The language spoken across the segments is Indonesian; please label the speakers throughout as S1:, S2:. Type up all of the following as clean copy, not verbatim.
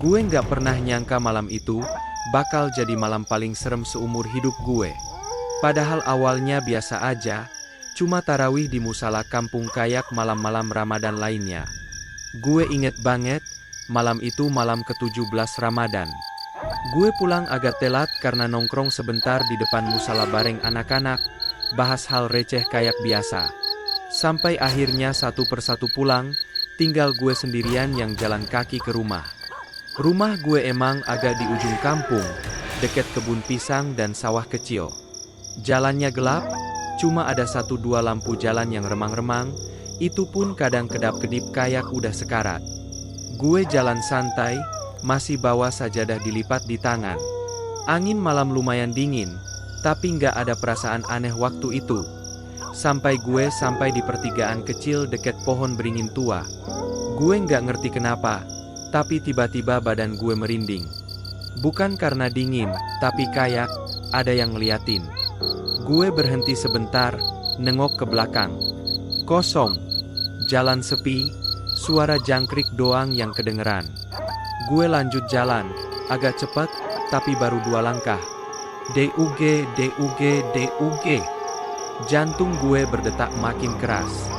S1: Gue nggak pernah nyangka malam itu bakal jadi malam paling serem seumur hidup gue. Padahal awalnya biasa aja, cuma tarawih di musala kampung Kayak malam-malam Ramadan lainnya. Gue inget banget, malam itu malam ke-17 Ramadan. Gue pulang agak telat karena nongkrong sebentar di depan musala bareng anak-anak, bahas hal receh kayak biasa. Sampai akhirnya satu persatu pulang, tinggal gue sendirian yang jalan kaki ke rumah. Rumah gue emang agak di ujung kampung, deket kebun pisang dan sawah kecil. Jalannya gelap, cuma ada 1-2 lampu jalan yang remang-remang, itu pun kadang kedap-kedip kayak udah sekarat. Gue jalan santai, masih bawa sajadah dilipat di tangan. Angin malam lumayan dingin, tapi nggak ada perasaan aneh waktu itu. Sampai di pertigaan kecil deket pohon beringin tua. Gue nggak ngerti kenapa, tapi tiba-tiba badan gue merinding. Bukan karena dingin, tapi kayak ada yang ngeliatin. Gue berhenti sebentar, nengok ke belakang. Kosong. Jalan sepi, suara jangkrik doang yang kedengeran. Gue lanjut jalan, agak cepat, tapi baru 2 langkah. DUG. Jantung gue berdetak makin keras.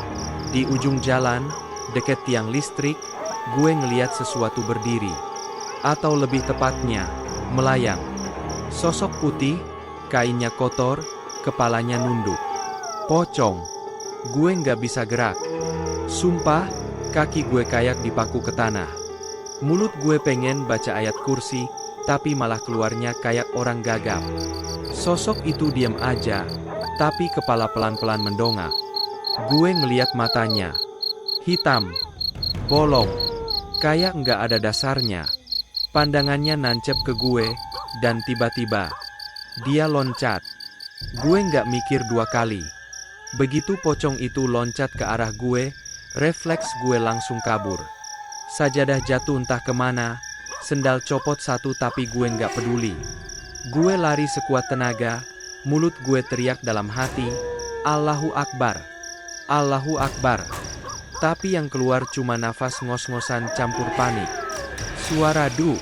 S1: Di ujung jalan, deket tiang listrik, gue ngeliat sesuatu berdiri. Atau lebih tepatnya, melayang. Sosok putih, kainnya kotor, kepalanya nunduk. Pocong. Gue nggak bisa gerak. Sumpah, kaki gue kayak dipaku ke tanah. Mulut gue pengen baca ayat kursi, tapi malah keluarnya kayak orang gagap. Sosok itu diam aja, tapi kepala pelan-pelan mendongak. Gue ngeliat matanya. Hitam. Bolong. Kayak nggak ada dasarnya. Pandangannya nancep ke gue, dan tiba-tiba dia loncat. Gue nggak mikir 2 kali. Begitu pocong itu loncat ke arah gue, refleks gue langsung kabur. Sajadah jatuh entah kemana, sendal copot 1 tapi gue nggak peduli. Gue lari sekuat tenaga, mulut gue teriak dalam hati, Allahu Akbar. Allahu Akbar. Tapi yang keluar cuma nafas ngos-ngosan campur panik. Suara du.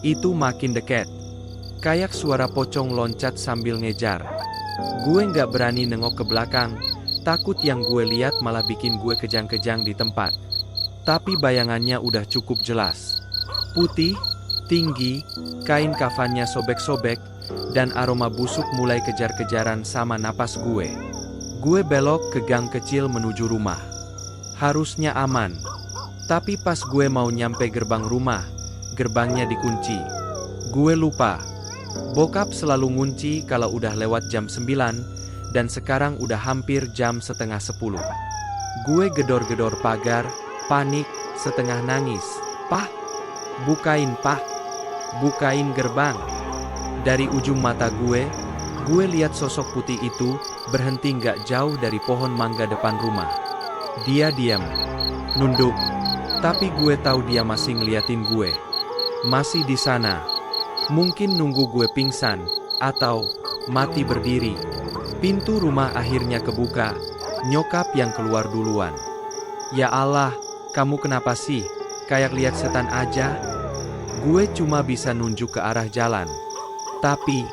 S1: Itu makin dekat. Kayak suara pocong loncat sambil ngejar. Gue nggak berani nengok ke belakang, takut yang gue lihat malah bikin gue kejang-kejang di tempat. Tapi bayangannya udah cukup jelas. Putih, tinggi, kain kafannya sobek-sobek, dan aroma busuk mulai kejar-kejaran sama napas gue. Gue belok ke gang kecil menuju rumah. Harusnya aman. Tapi pas gue mau nyampe gerbang rumah, gerbangnya dikunci. Gue lupa. Bokap selalu ngunci kalau udah lewat jam 9, dan sekarang udah hampir jam setengah 10. Gue gedor-gedor pagar, panik, setengah nangis. Pah! Bukain, Pah! Bukain gerbang! Dari ujung mata gue lihat sosok putih itu berhenti nggak jauh dari pohon mangga depan rumah. Dia diam, nunduk, tapi gue tahu dia masih ngeliatin gue. Masih di sana. Mungkin nunggu gue pingsan, atau mati berdiri. Pintu rumah akhirnya kebuka, nyokap yang keluar duluan. Ya Allah, kamu kenapa sih? Kayak lihat setan aja. Gue cuma bisa nunjuk ke arah jalan. Tapi,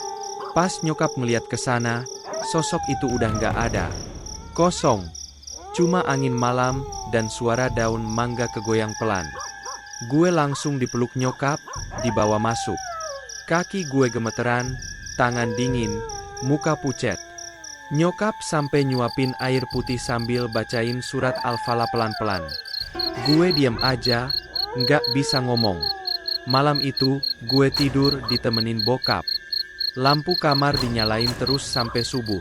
S1: pas nyokap ngeliat ke sana, sosok itu udah nggak ada. Kosong. Cuma angin malam dan suara daun mangga kegoyang pelan. Gue langsung dipeluk nyokap, dibawa masuk. Kaki gue gemeteran, tangan dingin, muka pucet. Nyokap sampai nyuapin air putih sambil bacain surat Al-Falaq pelan-pelan. Gue diam aja, nggak bisa ngomong. Malam itu, gue tidur ditemenin bokap. Lampu kamar dinyalain terus sampai subuh.